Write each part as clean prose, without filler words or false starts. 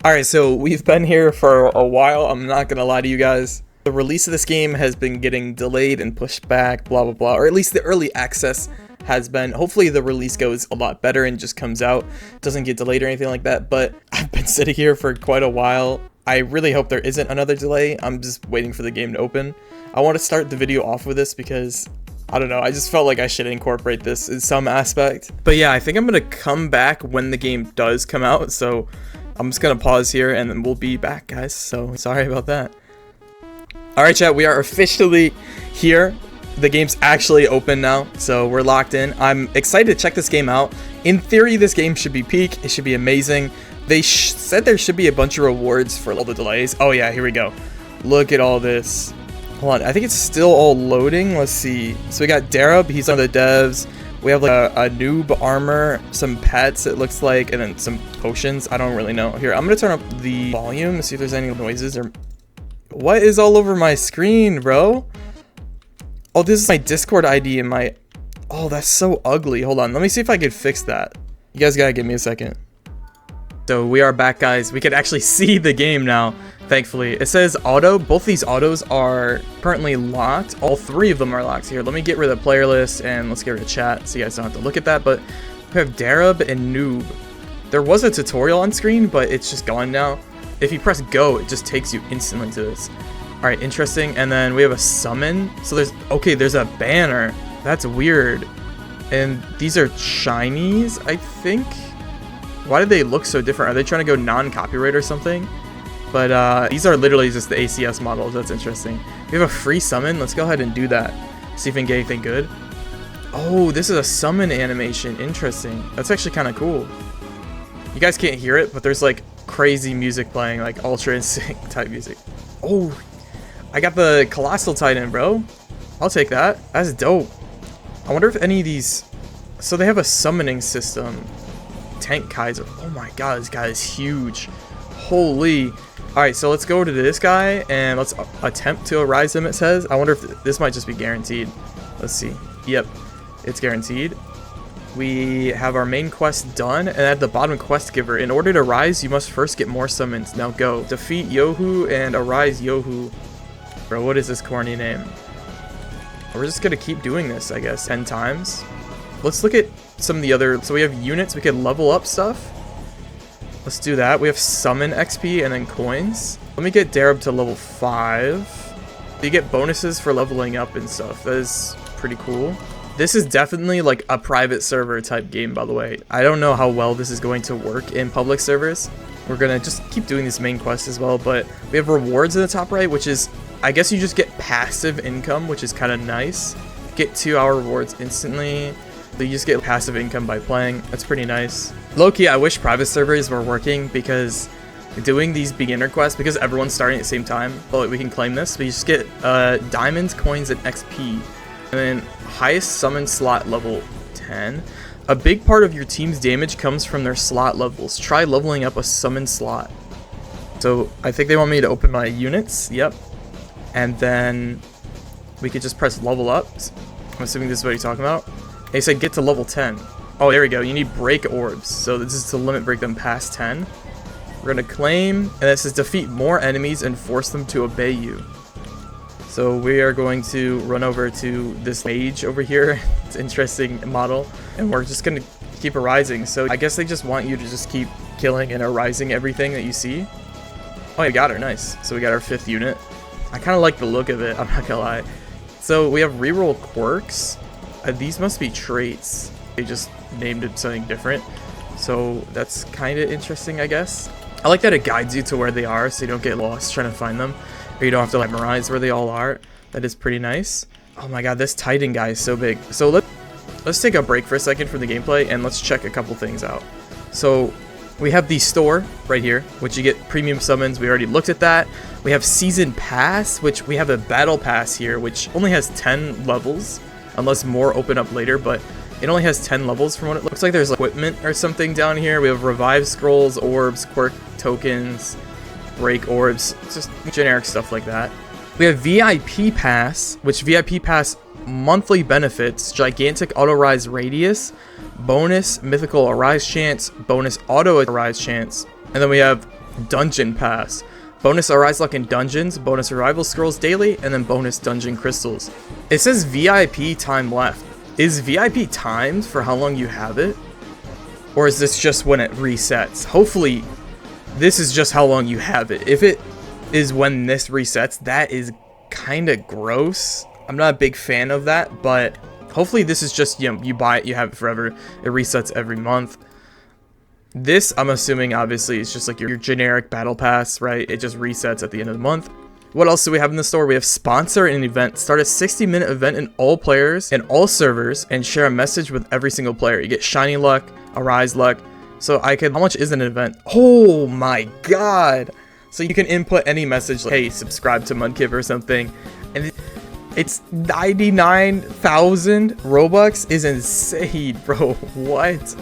Alright, so we've been here for a while, I'm not gonna lie to you guys. The release of this game has been getting delayed and pushed back, blah blah blah, or at least the early access has been. Hopefully the release goes a lot better and just comes out, doesn't get delayed or anything like that, but I've been sitting here for quite a while. I really hope there isn't another delay. I'm just waiting for the game to open. I want to start the video off with this because I don't know, I just felt like I should incorporate this in some aspect. But yeah, I think I'm gonna come back when the game does come out, so I'm just gonna pause here and then we'll be back, guys. So sorry about that. Alright chat, we are officially here. The game's actually open now, so we're locked in. I'm excited to check this game out. In theory, this game should be peak. It should be amazing. They said there should be a bunch of rewards for all the delays. Oh yeah, here we go. Look at all this. Hold on, I think it's still all loading. Let's see. So we got Darab, he's one of the devs. We have like a noob armor, some pets it looks like, and then some potions. I don't really know. Here, I'm gonna turn up the volume and see if there's any noises or... What is all over my screen, bro? Oh, this is my Discord ID and my... Oh, that's so ugly. Hold on, let me see if I could fix that. You guys gotta give me a second. So we are back, guys. We can actually see the game now, thankfully. It says auto. Both these autos are currently locked. All three of them are locked. Here, let me get rid of the player list and let's get rid of chat so you guys don't have to look at that. But we have Darab and Noob. There was a tutorial on screen, but it's just gone now. If you press go, it just takes you instantly to this. All right, interesting. And then we have a summon. So there's a banner. That's weird. And these are shinies, I think. Why did they look so different? Are they trying to go non-copyright or something? But these are literally just the ACS models. That's interesting. We have a free summon. Let's go ahead and do that. See if we can get anything good. Oh, this is a summon animation. Interesting. That's actually kind of cool. You guys can't hear it, but there's like crazy music playing, like Ultra Instinct type music. Oh, I got the Colossal Titan, bro. I'll take that. That's dope. I wonder if any of these... So they have a summoning system. Tank Kaiser. Oh my god, this guy is huge. Holy. Alright, so let's go to this guy and let's attempt to arise him, it says. I wonder if this might just be guaranteed. Let's see. Yep, it's guaranteed. We have our main quest done, and at the bottom, quest giver. In order to rise, you must first get more summons. Now go. Defeat Yohu and arise Yohu. Bro, what is this corny name? We're just gonna keep doing this, I guess, 10 times. Let's look at some of the other... So we have units, we can level up stuff. Let's do that. We have summon XP and then coins. Let me get Darab to level 5. You get bonuses for leveling up and stuff. That is pretty cool. This is definitely like a private server type game, by the way. I don't know how well this is going to work in public servers. We're gonna just keep doing this main quest as well, but we have rewards in the top right, which is, I guess you just get passive income, which is kind of nice. Get 2-hour rewards instantly. So you just get passive income by playing. That's pretty nice. Low-key, I wish private servers were working because doing these beginner quests, because everyone's starting at the same time, but we can claim this. We just get diamonds, coins, and XP. And then highest summon slot level 10. A big part of your team's damage comes from their slot levels. Try leveling up a summon slot. So I think they want me to open my units. Yep. And then we could just press level up. I'm assuming this is what you're talking about. They said get to level 10. Oh, there we go. You need break orbs. So this is to limit break them past 10. We're going to claim, and it says defeat more enemies and force them to obey you. So we are going to run over to this mage over here. It's an interesting model. And we're just going to keep arising. So I guess they just want you to just keep killing and arising everything that you see. Oh, you got her. Nice. So we got our 5th unit. I kind of like the look of it. I'm not going to lie. So we have reroll quirks. These must be traits. They just named it something different. So that's kind of interesting, I guess. I like that it guides you to where they are so you don't get lost trying to find them. Or you don't have to like memorize where they all are. That is pretty nice. Oh my god, this Titan guy is so big. So let's take a break for a second from the gameplay and let's check a couple things out. So we have the store right here, which you get premium summons. We already looked at that. We have season pass, which we have a battle pass here, which only has 10 levels, unless more open up later, but it only has 10 levels from what it looks like. There's like equipment or something down here. We have revive scrolls, orbs, quirk tokens, break orbs, just generic stuff like that. We have VIP pass, which VIP pass monthly benefits: gigantic auto rise radius, bonus mythical arise chance, bonus auto arise chance, and then we have Dungeon Pass. Bonus Arise Luck in Dungeons, bonus Arrival Scrolls daily, and then bonus Dungeon Crystals. It says VIP time left. Is VIP timed for how long you have it? Or is this just when it resets? Hopefully, this is just how long you have it. If it is when this resets, that is kind of gross. I'm not a big fan of that, but hopefully this is just, you know, you buy it, you have it forever. It resets every month. This, I'm assuming, obviously, is just like your generic battle pass, right? It just resets at the end of the month. What else do we have in the store? We have sponsor an event. Start a 60-minute event in all players and all servers and share a message with every single player. You get shiny luck, arise luck. So how much is an event? Oh my god. So you can input any message like, hey, subscribe to Mudkip or something. And it's 99,000 Robux is insane, bro. What?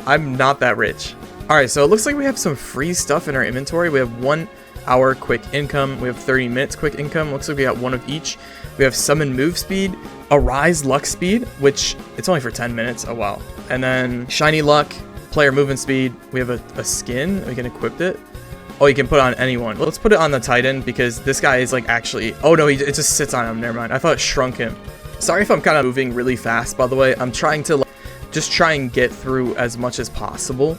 I'm not that rich. Alright, so it looks like we have some free stuff in our inventory. We have 1 hour quick income. We have 30 minutes quick income. Looks like we got 1 of each. We have summon move speed, arise luck speed, which it's only for 10 minutes. Oh wow. And then shiny luck, player movement speed. We have a skin. We can equip it. Oh, you can put on anyone. Let's put it on the Titan because this guy is like actually... Oh no, it just sits on him. Never mind. I thought it shrunk him. Sorry if I'm kind of moving really fast, by the way. I'm trying to just try and get through as much as possible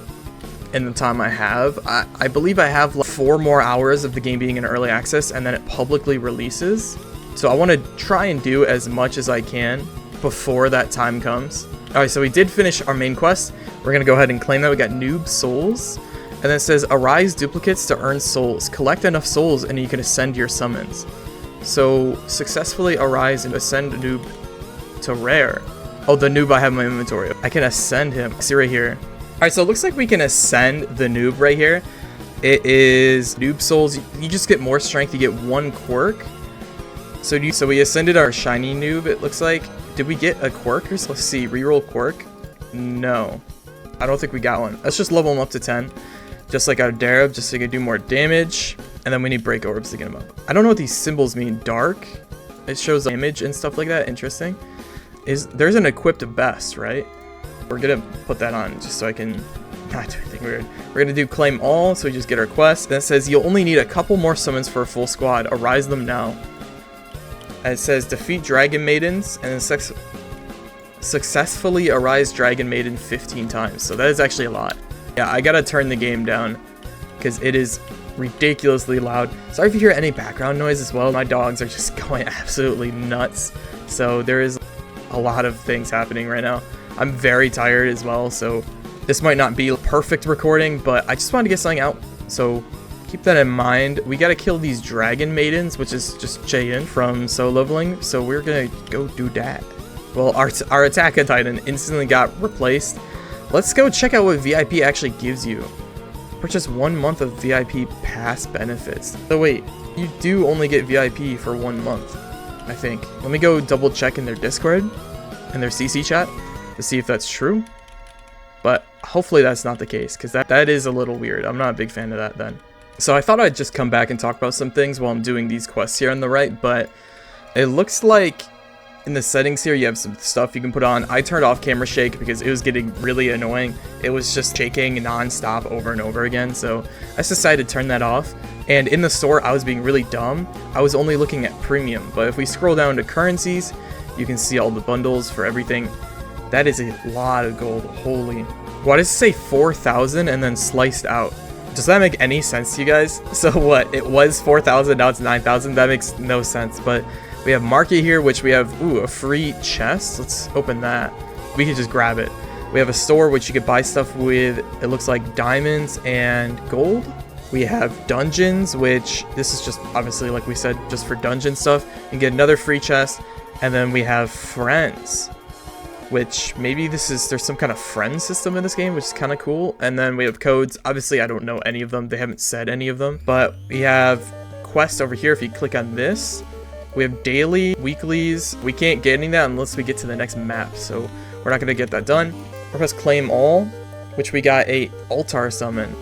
in the time I have. I believe I have like 4 more hours of the game being in early access and then it publicly releases. So I want to try and do as much as I can before that time comes. Alright, so we did finish our main quest. We're going to go ahead and claim that. We got Noob Souls. And then it says, arise duplicates to earn souls. Collect enough souls and you can ascend your summons. So, successfully arise and ascend Noob to rare. Oh, the Noob I have in my inventory. I can ascend him. See right here. Alright, so it looks like we can ascend the Noob right here. It is Noob Souls. You just get more strength. You get 1 quirk. So we ascended our shiny Noob, it looks like. Did we get a quirk? Let's see. Reroll quirk? No. I don't think we got one. Let's just level him up to 10. Just like our Darab, just so he can do more damage. And then we need break orbs to get him up. I don't know what these symbols mean. Dark? It shows damage and stuff like that. Interesting. There's an equipped best, right? We're gonna put that on just so I can not do anything weird. We're gonna do claim all, so we just get our quest. Then it says you'll only need a couple more summons for a full squad. Arise them now. And it says defeat dragon maidens and then successfully arise dragon maiden 15 times. So that is actually a lot. Yeah, I gotta turn the game down because it is ridiculously loud. Sorry if you hear any background noise as well. My dogs are just going absolutely nuts. So there is a lot of things happening right now. I'm very tired as well, so this might not be a perfect recording, but I just wanted to get something out. So keep that in mind. We gotta kill these dragon maidens, which is just Jayin from solo leveling. So we're gonna go do that. Well, our attack on Titan instantly got replaced. Let's go check out what VIP actually gives you. Purchase 1 month of VIP pass benefits. So wait, you do only get VIP for 1 month, I think. Let me go double check in their Discord and their CC chat to see if that's true. But hopefully that's not the case, because that is a little weird. I'm not a big fan of that then. So I thought I'd just come back and talk about some things while I'm doing these quests here on the right, but it looks like in the settings here, you have some stuff you can put on. I turned off camera shake because it was getting really annoying. It was just shaking non-stop over and over again. So I just decided to turn that off. And in the store, I was being really dumb. I was only looking at premium. But if we scroll down to currencies, you can see all the bundles for everything. That is a lot of gold. Holy. Why does it say 4,000 and then sliced out? Does that make any sense to you guys? So what? It was 4,000, now it's 9,000? That makes no sense. But we have market here, which we have, a free chest. Let's open that. We can just grab it. We have a store, which you could buy stuff with, it looks like diamonds and gold. We have dungeons, which this is just obviously, like we said, just for dungeon stuff. You can get another free chest. And then we have friends, which maybe there's some kind of friend system in this game, which is kind of cool. And then we have codes. Obviously, I don't know any of them. They haven't said any of them. But we have quests over here. If you click on this, we have daily, weeklies. We can't get any of that unless we get to the next map. So we're not going to get that done. We're going to claim all, which we got a altar summon.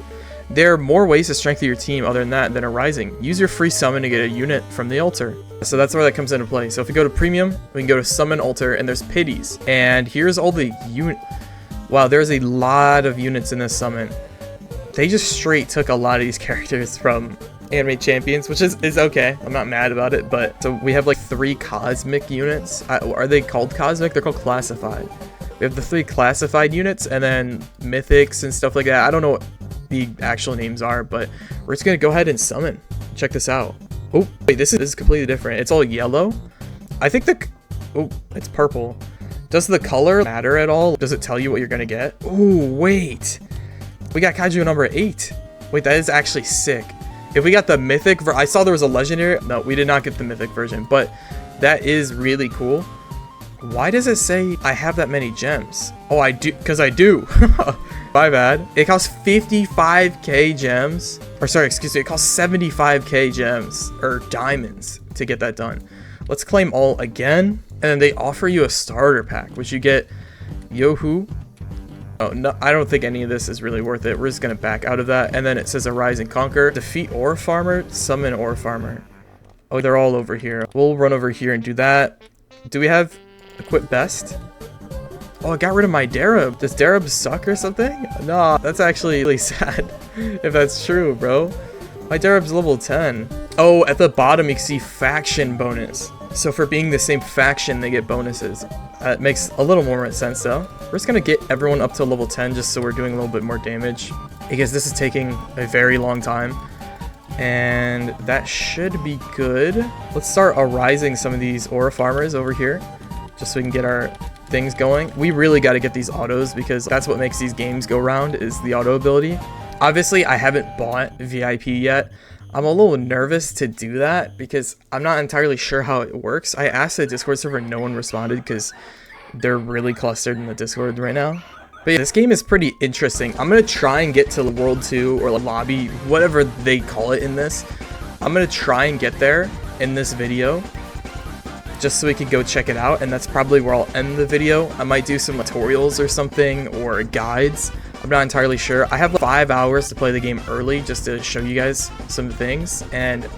There are more ways to strengthen your team other than that than arising. Use your free summon to get a unit from the altar. So that's where that comes into play. So if we go to premium, we can go to summon altar and there's pities. And here's all the unit. Wow, there's a lot of units in this summon. They just straight took a lot of these characters from Anime Champions, which is okay. I'm not mad about it, but so we have like 3 cosmic units. Are they called cosmic? They're called classified. We have the 3 classified units and then mythics and stuff like that. I don't know what the actual names are, but we're just gonna go ahead and summon. Check this out. Oh, wait, this is completely different. It's all yellow. I think oh, it's purple. Does the color matter at all? Does it tell you what you're gonna get? Oh, wait. We got Kaiju number 8. Wait, that is actually sick. If we got the mythic, I saw there was a legendary. No, we did not get the mythic version, but that is really cool. Why does it say I have that many gems? Oh, I do, because I do. My bad. It costs 55k gems. Or sorry, excuse me, it costs 75k gems or diamonds to get that done. Let's claim all again. And then they offer you a starter pack, which you get Yohu. Oh, no, I don't think any of this is really worth it. We're just going to back out of that. And then it says Arise and Conquer. Defeat Ore Farmer, summon Ore Farmer. Oh, they're all over here. We'll run over here and do that. Do we have Equip Best? Oh, I got rid of my Darab. Does Darab suck or something? No, that's actually really sad if that's true, bro. My Darab's level 10. Oh, at the bottom you can see faction bonus. So for being the same faction, they get bonuses. It makes a little more sense though. We're just gonna get everyone up to level 10 just so we're doing a little bit more damage, because this is taking a very long time. And that should be good. Let's start arising some of these aura farmers over here, just so we can get our things going. We really got to get these autos, because that's what makes these games go round, is the auto ability. Obviously, I haven't bought VIP yet. I'm a little nervous to do that because I'm not entirely sure how it works. I asked the Discord server, no one responded because they're really clustered in the Discord right now. But yeah, this game is pretty interesting. I'm going to try and get to the World 2 or Lobby, whatever they call it in this. I'm going to try and get there in this video, just so we can go check it out, and that's probably where I'll end the video. I might do some tutorials or something, or guides. I'm not entirely sure. I have like 5 hours to play the game early just to show you guys some things, and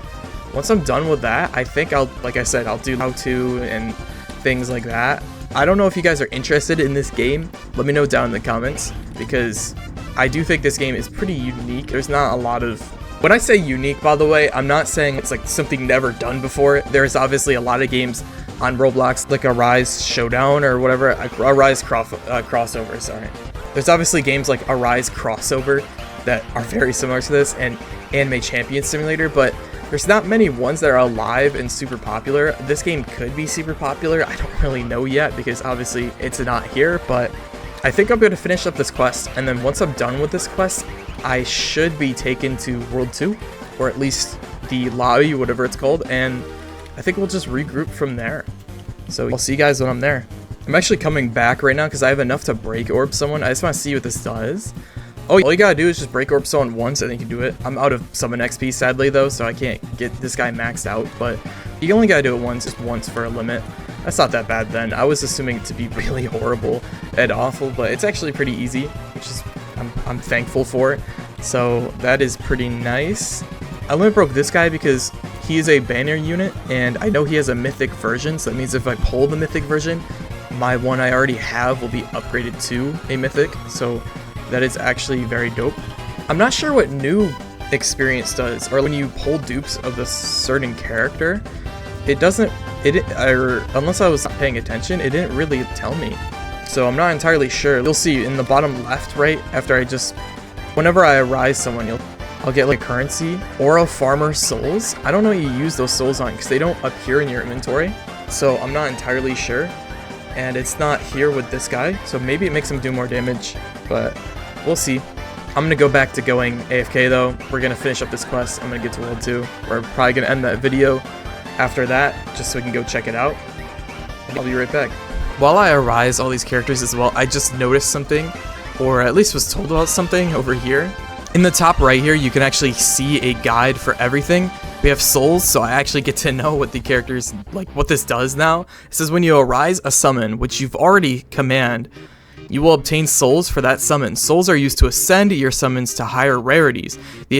once I'm done with that, I think like I said, I'll do how-to and things like that. I don't know if you guys are interested in this game. Let me know down in the comments, because I do think this game is pretty unique. There's not a lot of... When I say unique, by the way, I'm not saying it's like something never done before. There's obviously a lot of games on Roblox, like Arise Showdown or whatever, Arise Crossover, sorry. There's obviously games like Arise Crossover that are very similar to this, and Anime Champion Simulator, but there's not many ones that are alive and super popular. This game could be super popular. I don't really know yet, because obviously it's not here, but I think I'm going to finish up this quest, and then once I'm done with this quest, I should be taken to World 2, or at least the lobby, whatever it's called, and I think we'll just regroup from there. So I'll see you guys when I'm there. I'm actually coming back right now because I have enough to break orb someone. I just want to see what this does. Oh, all you gotta do is just break orb someone once and then you can do it. I'm out of summon XP sadly though, so I can't get this guy maxed out, but you only gotta do it once, just once for a limit. That's not that bad then. I was assuming it to be really horrible and awful, but it's actually pretty easy, which is I'm thankful for it. So that is pretty nice. I limit broke this guy because he is a banner unit, and I know he has a mythic version, so that means if I pull the mythic version, my one I already have will be upgraded to a mythic, so that is actually very dope. I'm not sure what Noob experience does, or when you pull dupes of a certain character, it doesn't, unless I was not paying attention, it didn't really tell me. So I'm not entirely sure. You'll see in the bottom left, right, after whenever I arise someone, I'll get like currency, Aura Farmer Souls. I don't know what you use those souls on because they don't appear in your inventory. So I'm not entirely sure. And it's not here with this guy. So maybe it makes him do more damage, but we'll see. I'm going to go back to going AFK though. We're going to finish up this quest. I'm going to get to World 2. We're probably going to end that video after that just so we can go check it out. I'll be right back. While I arise all these characters as well, I just noticed something, or at least was told about something over here. In the top right here, you can actually see a guide for everything. We have souls, so I actually get to know what the characters, like what this does now. It says when you arise a summon, which you've already command, you will obtain souls for that summon. Souls are used to ascend your summons to higher rarities. The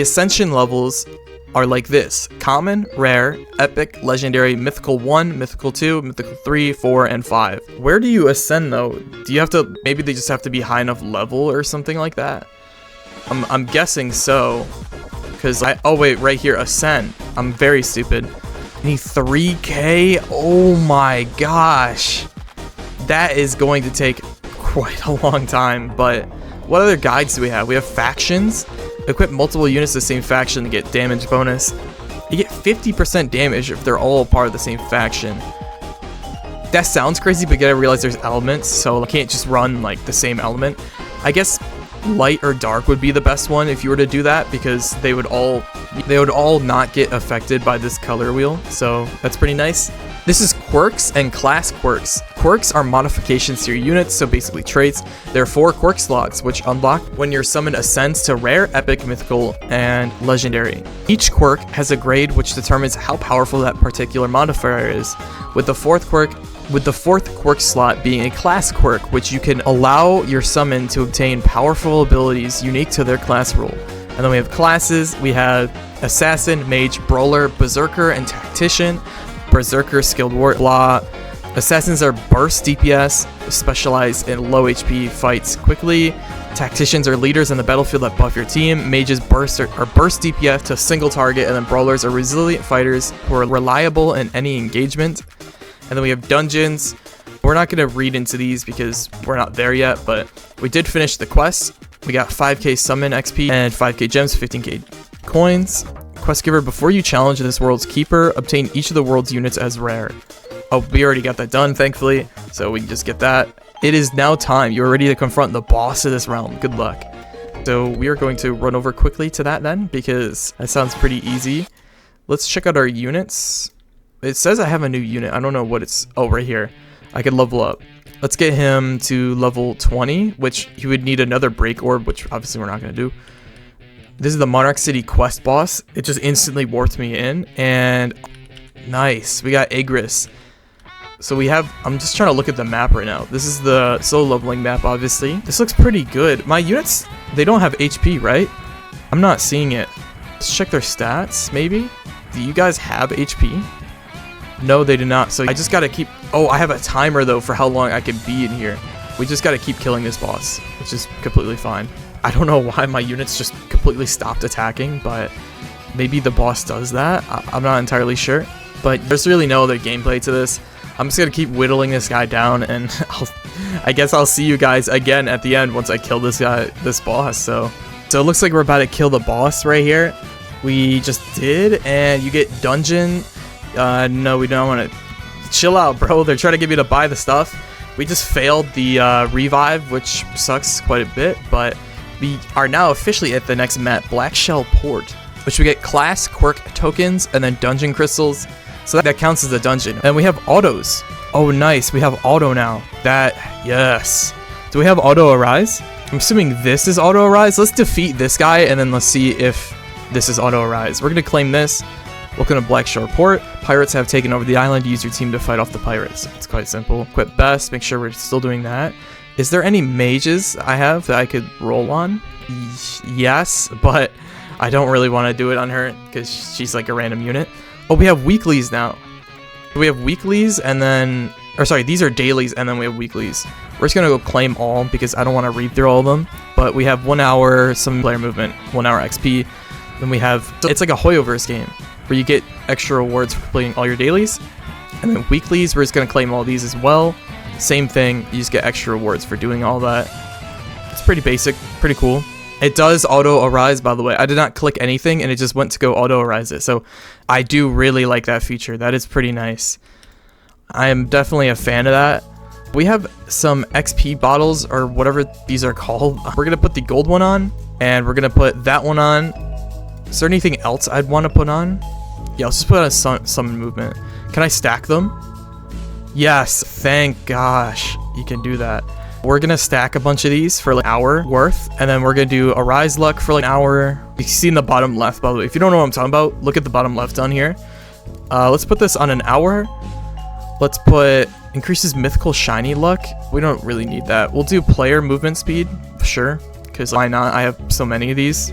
ascension levels are like this: common, rare, epic, legendary, mythical 1, mythical 2, mythical 3, 4, and 5. Where do you ascend though? Do you have to, maybe they just have to be high enough level or something like that? I'm guessing so. Because oh wait, right here, ascend. I'm very stupid. I need 3K. Oh my gosh. That is going to take quite a long time. But what other guides do we have? We have factions. Equip multiple units of the same faction to get damage bonus. You get 50% damage if they're all part of the same faction. That sounds crazy, but you gotta realize there's elements, so you can't just run like the same element. I guess light or dark would be the best one if you were to do that, because they would all not get affected by this color wheel, so that's pretty nice. This is quirks and class quirks. Quirks are modifications to your units, so basically traits. There are 4 quirk slots, which unlock when your summon ascends to rare, epic, mythical, and legendary. Each quirk has a grade which determines how powerful that particular modifier is, with the fourth quirk slot being a class quirk, which you can allow your summon to obtain powerful abilities unique to their class rule. And then we have classes. We have assassin, mage, brawler, berserker, and tactician. Berserker, skilled war, blah. Assassins are burst DPS, specialized in low HP fights quickly. Tacticians are leaders in the battlefield that buff your team. Mages burst DPS to a single target, and then brawlers are resilient fighters who are reliable in any engagement. And then we have dungeons. We're not going to read into these because we're not there yet, but we did finish the quest. We got 5k summon XP and 5k gems, 15k coins. Quest giver, before you challenge this world's keeper, obtain each of the world's units as rare. Oh, we already got that done, thankfully, so we can just get that. It is now time. You're ready to confront the boss of this realm. Good luck. So we are going to run over quickly to that then, because that sounds pretty easy. Let's check out our units. It says I have a new unit. I don't know what it's... Oh, right here. I could level up. Let's get him to level 20, which he would need another break orb, which obviously we're not going to do. This is the Monarch City quest boss. It just instantly warped me in, and nice. We got Agris. So we have... I'm just trying to look at the map right now. This is the solo leveling map, obviously. This looks pretty good. My units, they don't have HP, right? I'm not seeing it. Let's check their stats, maybe? Do you guys have HP? No, they do not. So I just gotta keep... Oh, I have a timer, though, for how long I can be in here. We just gotta keep killing this boss, which is completely fine. I don't know why my units just completely stopped attacking, but maybe the boss does that. I'm not entirely sure. But there's really no other gameplay to this. I'm just gonna keep whittling this guy down, and I guess I'll see you guys again at the end once I kill this boss. So it looks like we're about to kill the boss right here. We just did, and you get dungeon. No, we don't want to. Chill out, bro. They're trying to get me to buy the stuff. We just failed the revive, which sucks quite a bit, but we are now officially at the next map, Black Shell Port, which we get class quirk tokens and then dungeon crystals. So that counts as a dungeon. And we have autos. Oh, nice. We have auto now. Yes. Do we have auto arise? I'm assuming this is auto arise. Let's defeat this guy, and then let's see if this is auto arise. We're going to claim this. Welcome to Black Shore Port. Pirates have taken over the island. Use your team to fight off the pirates. It's quite simple. Equip best. Make sure we're still doing that. Is there any mages I have that I could roll on? Yes, but I don't really want to do it on her because she's like a random unit. Oh, we have weeklies now. We have weeklies and then... Or sorry, these are dailies and then we have weeklies. We're just going to go claim all because I don't want to read through all of them. But we have 1 hour, some player movement, 1 hour XP. Then we have... It's like a Hoyoverse game where you get extra rewards for completing all your dailies. And then weeklies, we're just going to claim all these as well. Same thing, you just get extra rewards for doing all that. It's pretty basic, pretty cool. It does auto arise, by the way. I did not click anything and it just went to go auto arise it. So I do really like that feature. That is pretty nice. I am definitely a fan of that. We have some XP bottles or whatever these are called. We're going to put the gold one on and we're going to put that one on. Is there anything else I'd want to put on? Yeah, let's just put on summon movement. Can I stack them? Yes, thank gosh, you can do that. We're gonna stack a bunch of these for like an hour worth, and then we're gonna do a rise luck for like an hour. You can see in the bottom left, by the way. If you don't know what I'm talking about, look at the bottom left down here. Let's put this on an hour. Let's put increases mythical shiny luck. We don't really need that. We'll do player movement speed, sure, because why not? I have so many of these.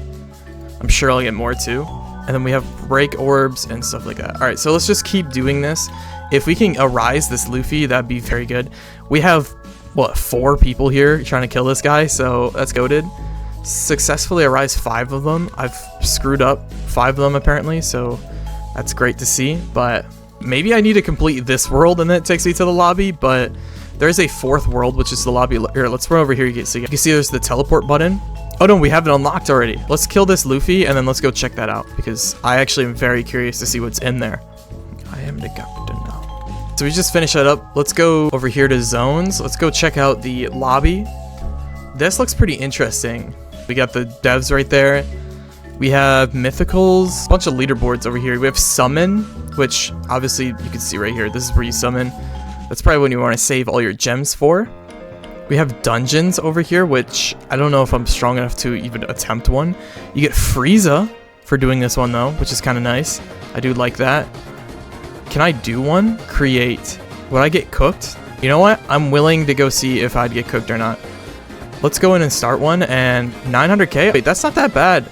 I'm sure I'll get more too. And then we have break orbs and stuff like that. All right, so let's just keep doing this. If we can arise this Luffy, that'd be very good. We have, what, 4 people here trying to kill this guy, so that's goated. successfully arise 5 of them. I've screwed up 5 of them apparently, so that's great to see. But maybe I need to complete this world and then it takes me to the lobby. But there's a 4th world, which is the lobby. Here, let's run over here. You can see there's the teleport button. Oh no, we have it unlocked already. Let's kill this Luffy and then let's go check that out, because I actually am very curious to see what's in there. I am the captain now. So we just finished that up. Let's go over here to zones. Let's go check out the lobby. This looks pretty interesting. We got the devs right there. We have mythicals, a bunch of leaderboards over here. We have summon, which obviously you can see right here. This is where you summon. That's probably when you want to save all your gems for. We have dungeons over here, which I don't know if I'm strong enough to even attempt one. You get Frieza for doing this one though, which is kind of nice. I do like that. Can I do one? Create. Would I get cooked? You know what? I'm willing to go see if I'd get cooked or not. Let's go in and start one, and 900k? Wait, that's not that bad.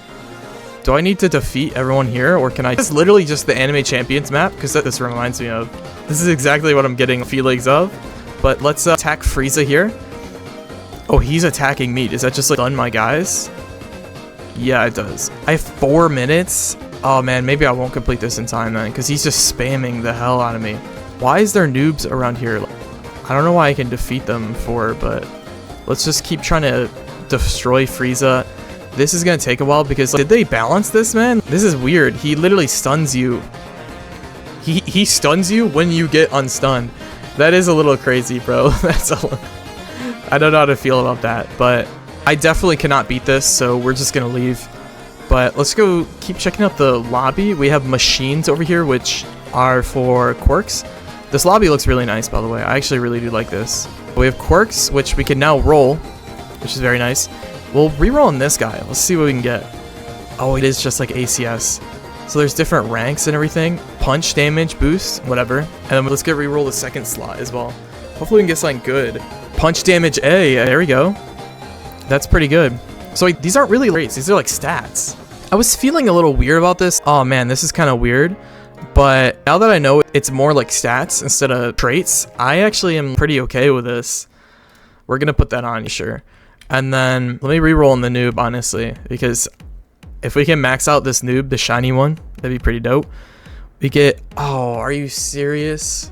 Do I need to defeat everyone here, or can I? It's literally just the anime champions map, because this reminds me of. This is exactly what I'm getting feelings of. But let's attack Frieza here. Oh, he's attacking me. Does that just like stun my guys? Yeah, it does. I have 4 minutes. Oh man, maybe I won't complete this in time then, because he's just spamming the hell out of me. Why is there noobs around here? I don't know why I can defeat them for, but let's just keep trying to destroy Frieza. This is gonna take a while because did they balance this, man? This is weird. He literally stuns you. He stuns you when you get unstunned. That is a little crazy, bro. I don't know how to feel about that, but I definitely cannot beat this, so we're just gonna leave. But let's go keep checking out the lobby. We have machines over here, which are for quirks. This lobby looks really nice, by the way. I actually really do like this. We have quirks, which we can now roll, which is very nice. We'll re-roll on this guy. Let's see what we can get. Oh, it is just like ACS. So there's different ranks and everything. Punch, damage, boost, whatever. And then let's get re-roll the 2nd slot as well. Hopefully we can get something good. Punch damage A, there we go. That's pretty good. So like, these aren't really rates, these are like stats. I was feeling a little weird about this. Oh man, this is kind of weird. But now that I know it's more like stats instead of traits, I actually am pretty okay with this. We're gonna put that on, sure. And then let me re-roll in the noob, honestly, because if we can max out this noob, the shiny one, that'd be pretty dope. We get, oh, are you serious?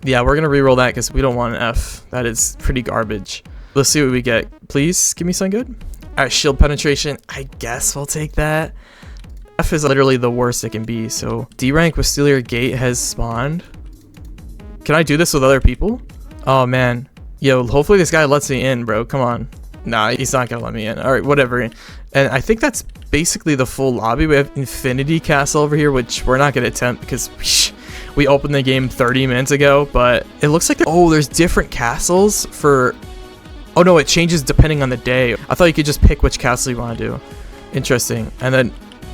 Yeah, we're gonna re-roll that because we don't want an F. That is pretty garbage. Let's see what we get. Please give me something good. All right, shield penetration. I guess we'll take that. F is literally the worst it can be. So D rank with Steal Your Gate has spawned. Can I do this with other people? Oh man. Yo, hopefully this guy lets me in, bro. Come on. Nah, he's not gonna let me in. All right, whatever. And I think that's basically the full lobby. We have Infinity Castle over here, which we're not gonna attempt because we opened the game 30 minutes ago. But it looks like oh, there's different castles for. Oh no, it changes depending on the day. I thought you could just pick which castle you want to do. Interesting. And then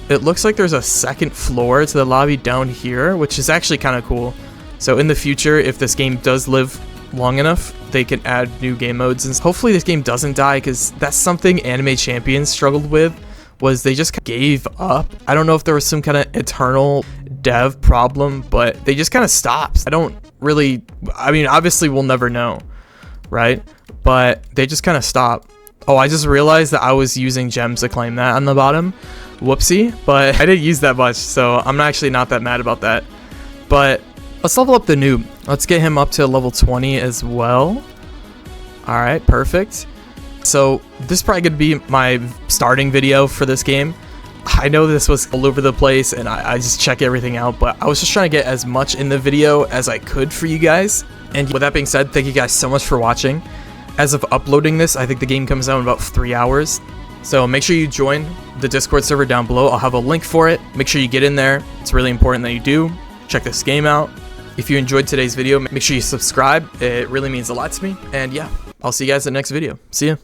it looks like there's a 2nd floor to the lobby down here, which is actually kind of cool. So in the future, if this game does live long enough, they can add new game modes, and hopefully this game doesn't die, because that's something anime champions struggled with, was they just gave up. I don't know if there was some kind of eternal dev problem, but they just kind of stopped. I don't really, I mean, obviously we'll never know, right? But they just kind of stop. Oh, I just realized that I was using gems to claim that on the bottom. Whoopsie, but I didn't use that much, so I'm actually not that mad about that. But let's level up the noob. Let's get him up to level 20 as well. All right, perfect. So this is probably going to be my starting video for this game. I know this was all over the place and I just check everything out, but I was just trying to get as much in the video as I could for you guys. And with that being said, thank you guys so much for watching. As of uploading this, I think the game comes out in about 3 hours. So make sure you join the Discord server down below. I'll have a link for it. Make sure you get in there. It's really important that you do. Check this game out. If you enjoyed today's video, make sure you subscribe. It really means a lot to me. And yeah, I'll see you guys in the next video. See ya.